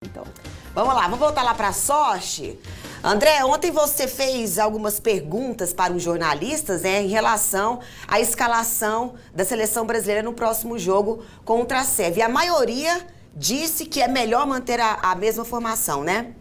Então, vamos lá, vamos voltar lá para Sochi. André, ontem você fez algumas perguntas para os jornalistas, em relação à escalação da seleção brasileira no próximo jogo contra a Sérvia. E a maioria disse que é melhor manter a mesma formação, né?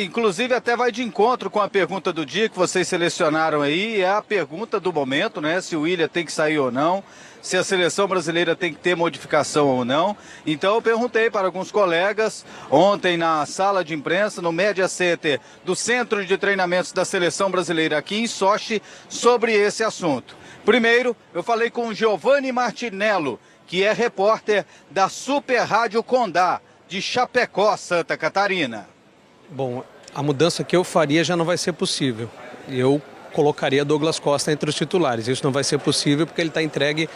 Inclusive até vai de encontro com a pergunta do dia que vocês selecionaram aí, é a pergunta do momento, né? Se o Willian tem que sair ou não, se a seleção brasileira tem que ter modificação ou não. Então eu perguntei para alguns colegas ontem na sala de imprensa, no Media Center do Centro de Treinamentos da Seleção Brasileira aqui em Sochi, sobre esse assunto. Primeiro, eu falei com o Giovanni Martinello, que é repórter da Super Rádio Condá, de Chapecó, Santa Catarina. Bom, a mudança que eu faria já não vai ser possível. Eu colocaria Douglas Costa entre os titulares. Isso não vai ser possível porque ele está entregue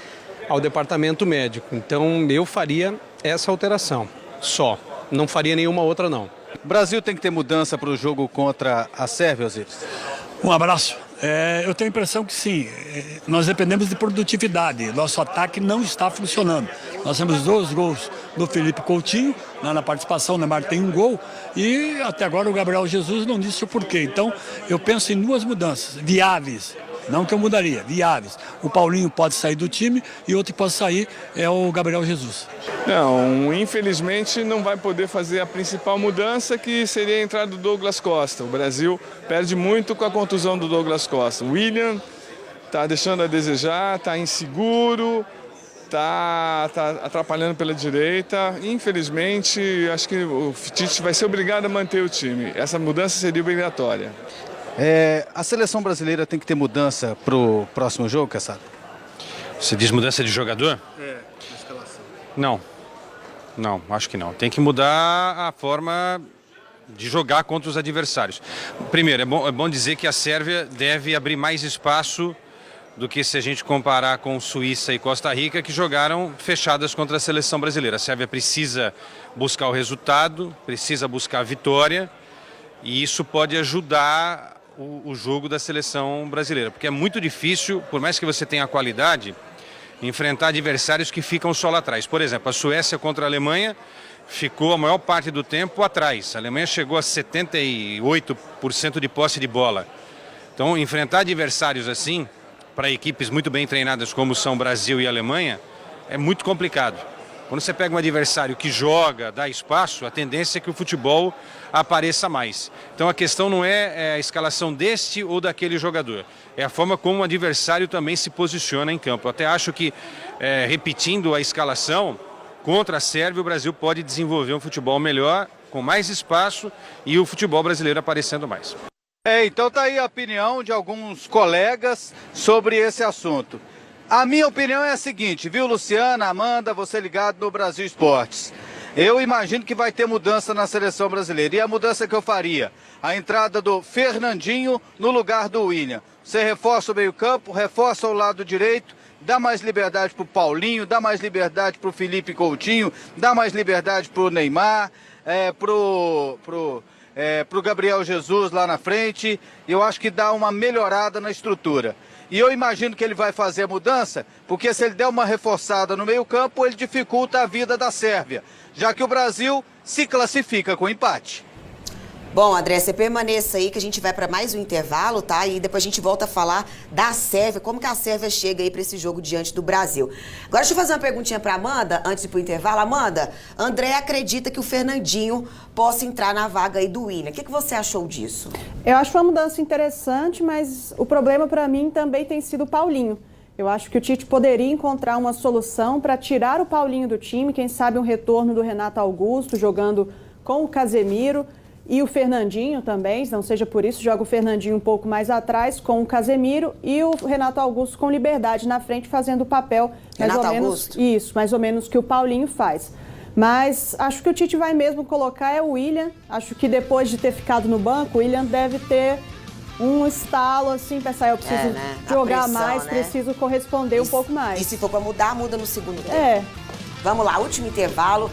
ao departamento médico. Então eu faria essa alteração só. Não faria nenhuma outra, não. O Brasil tem que ter mudança para o jogo contra a Sérvia, Osiris? Um abraço. Eu tenho a impressão que sim, nós dependemos de produtividade, nosso ataque não está funcionando. Nós temos 2 gols do Felipe Coutinho, na participação o Neymar tem 1 gol e até agora o Gabriel Jesus não disse o porquê. Então eu penso em 2 mudanças viáveis, não que eu mudaria, viáveis. O Paulinho pode sair do time e outro que pode sair é o Gabriel Jesus. Não, infelizmente não vai poder fazer a principal mudança, que seria a entrada do Douglas Costa. O Brasil perde muito com a contusão do Douglas Costa. O Willian está deixando a desejar, está inseguro, está atrapalhando pela direita. Infelizmente, acho que o Tite vai ser obrigado a manter o time. Essa mudança seria obrigatória. A seleção brasileira tem que ter mudança para o próximo jogo, Cassado? Você diz mudança de jogador? Não, acho que não. Tem que mudar a forma de jogar contra os adversários. Primeiro, é bom dizer que a Sérvia deve abrir mais espaço do que se a gente comparar com Suíça e Costa Rica, que jogaram fechadas contra a seleção brasileira. A Sérvia precisa buscar o resultado, precisa buscar a vitória, e isso pode ajudar o jogo da seleção brasileira, porque é muito difícil, por mais que você tenha qualidade, enfrentar adversários que ficam só lá atrás. Por exemplo, a Suécia contra a Alemanha ficou a maior parte do tempo atrás. A Alemanha chegou a 78% de posse de bola. Então, enfrentar adversários assim, para equipes muito bem treinadas como são Brasil e Alemanha, é muito complicado. Quando você pega um adversário que joga, dá espaço, a tendência é que o futebol apareça mais. Então a questão não é a escalação deste ou daquele jogador, é a forma como o adversário também se posiciona em campo. Eu até acho que, repetindo a escalação, contra a Sérvia o Brasil pode desenvolver um futebol melhor, com mais espaço e o futebol brasileiro aparecendo mais. Então tá aí a opinião de alguns colegas sobre esse assunto. A minha opinião é a seguinte, viu, Luciana, Amanda, você ligado no Brasil Esportes. Eu imagino que vai ter mudança na seleção brasileira. E a mudança que eu faria? A entrada do Fernandinho no lugar do Willian. Você reforça o meio-campo, reforça o lado direito, dá mais liberdade para o Paulinho, dá mais liberdade para o Felipe Coutinho, dá mais liberdade para o Neymar, pro Gabriel Jesus lá na frente. Eu acho que dá uma melhorada na estrutura. E eu imagino que ele vai fazer a mudança, porque se ele der uma reforçada no meio-campo, ele dificulta a vida da Sérvia, já que o Brasil se classifica com empate. Bom, André, você permaneça aí que a gente vai para mais um intervalo, tá? E depois a gente volta a falar da Sérvia, como que a Sérvia chega aí para esse jogo diante do Brasil. Agora deixa eu fazer uma perguntinha para Amanda, antes de ir pro intervalo. Amanda, André acredita que o Fernandinho possa entrar na vaga aí do Willian. O que você achou disso? Eu acho uma mudança interessante, mas o problema para mim também tem sido o Paulinho. Eu acho que o Tite poderia encontrar uma solução para tirar o Paulinho do time, quem sabe um retorno do Renato Augusto jogando com o Casemiro. E o Fernandinho também, não seja por isso, joga o Fernandinho um pouco mais atrás com o Casemiro e o Renato Augusto com liberdade na frente, fazendo o papel mais ou menos que o Paulinho faz. Mas acho que o Tite vai mesmo colocar o Willian. Acho que depois de ter ficado no banco, o Willian deve ter um estalo assim, pensar, eu preciso jogar mais, preciso corresponder um pouco mais. E se for para mudar, muda no segundo tempo. Vamos lá, último intervalo.